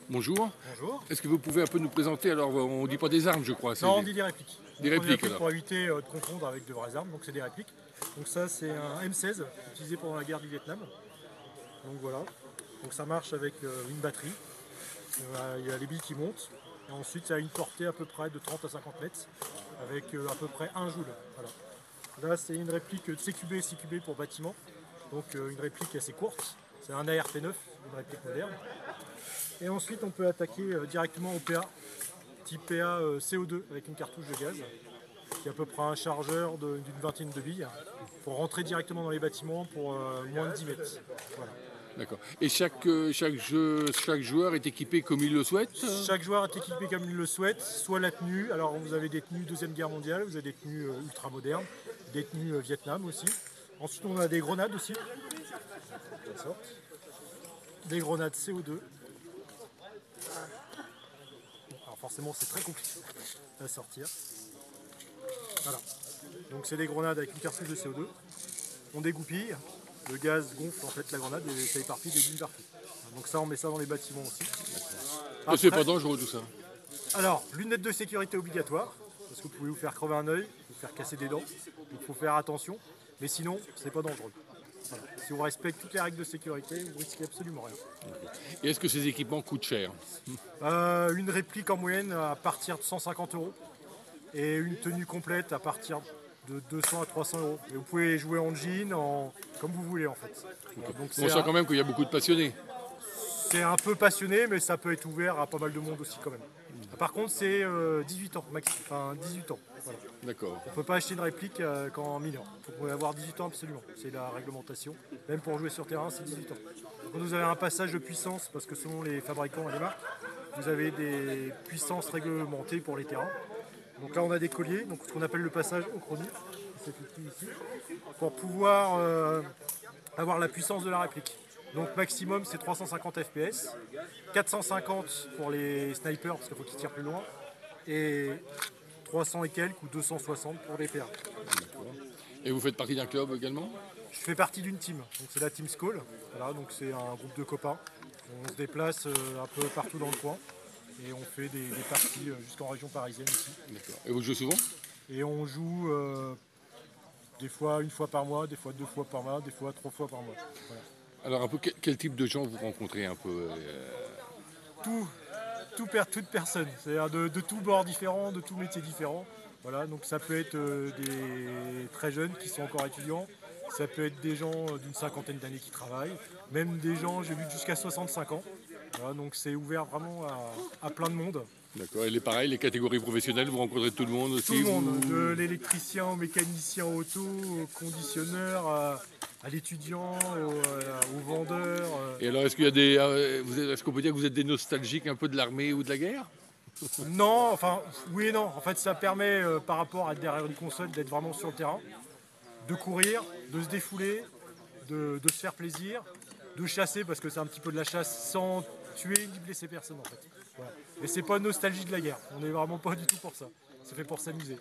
Bonjour. Bonjour. Est-ce que vous pouvez un peu nous présenter, alors on ne dit pas des armes je crois, Non, on dit des répliques. Des Donc, répliques, on a alors. pour éviter de confondre avec de vraies armes, donc c'est des répliques. Donc ça c'est un M16 utilisé pendant la guerre du Vietnam. Donc voilà. Donc ça marche avec une batterie. Il y a les billes qui montent. Et ensuite ça a une portée à peu près de 30 à 50 mètres avec à peu près 1 joule. Voilà. Là c'est une réplique de CQB et CQB pour bâtiment. Donc une réplique assez courte. C'est un ARP9, une réplique moderne. Et ensuite on peut attaquer directement au PA, type PA CO2 avec une cartouche de gaz, qui est à peu près un chargeur d'une vingtaine de billes, pour rentrer directement dans les bâtiments pour moins de 10 mètres. Voilà. D'accord. Et chaque joueur est équipé comme il le souhaite? Chaque joueur est équipé comme il le souhaite, soit la tenue, alors vous avez des tenues Deuxième Guerre mondiale, vous avez des tenues ultra modernes, des tenues Vietnam aussi. Ensuite on a des grenades aussi, des grenades CO2. Alors forcément c'est très compliqué à sortir. Voilà. Donc c'est des grenades avec une cartouche de CO2. On dégoupille, le gaz gonfle en fait la grenade et ça éparpille des billes partout. Donc ça on met ça dans les bâtiments aussi. Et c'est pas dangereux tout ça? Alors, lunettes de sécurité obligatoire, parce que vous pouvez vous faire crever un œil, vous faire casser des dents, donc il faut faire attention. Mais sinon, c'est pas dangereux. Voilà. Si on respecte toutes les règles de sécurité, vous risquez absolument rien. Et est-ce que ces équipements coûtent cher? Une réplique en moyenne à partir de 150 € et une tenue complète à partir de 200 à 300 €. Et vous pouvez jouer en jean, comme vous voulez en fait. Voilà, donc On sent quand même qu'il y a beaucoup de passionnés. c'est un peu passionné, mais ça peut être ouvert à pas mal de monde aussi quand même. Par contre, c'est 18 ans, enfin 18 ans. Voilà. D'accord. On ne peut pas acheter une réplique quand mineur. Il faut avoir 18 ans absolument. C'est la réglementation. Même pour jouer sur terrain, c'est 18 ans. Quand vous avez un passage de puissance, parce que selon les fabricants et les marques, vous avez des puissances réglementées pour les terrains. Donc là, on a des colliers, donc ce qu'on appelle le passage au chronique, c'est ici, pour pouvoir avoir la puissance de la réplique. Donc maximum c'est 350 fps, 450 pour les snipers parce qu'il faut qu'ils tirent plus loin, et 300 et quelques ou 260 pour les PA. Et vous faites partie d'un club également? Je fais partie d'une team, donc c'est la Team Skull, voilà, donc c'est un groupe de copains. On se déplace un peu partout dans le coin et on fait des parties jusqu'en région parisienne ici. D'accord. Et vous jouez souvent? Et on joue des fois une fois par mois, des fois 2 fois par mois, des fois 3 fois par mois. Voilà. Alors un peu quel type de gens vous rencontrez un peu? Toute personne, c'est-à-dire de tout bord différent, de tout métier différent. Voilà, donc ça peut être des très jeunes qui sont encore étudiants, ça peut être des gens d'une cinquantaine d'années qui travaillent, même des gens, j'ai vu jusqu'à 65 ans. Voilà, donc c'est ouvert vraiment à plein de monde. D'accord. Et les catégories professionnelles, vous rencontrez tout le monde aussi? Tout le monde, de l'électricien au mécanicien auto, au conditionneur, à l'étudiant, au vendeur. Et alors est-ce est-ce qu'on peut dire que vous êtes des nostalgiques un peu de l'armée ou de la guerre? Non, enfin, oui et non. En fait, ça permet, par rapport à être derrière une console, d'être vraiment sur le terrain, de courir, de se défouler, de se faire plaisir, de chasser, parce que c'est un petit peu de la chasse sans tuer ni blesser personne, en fait. Voilà. Et c'est pas nostalgie de la guerre. On n'est vraiment pas du tout pour ça. C'est fait pour s'amuser.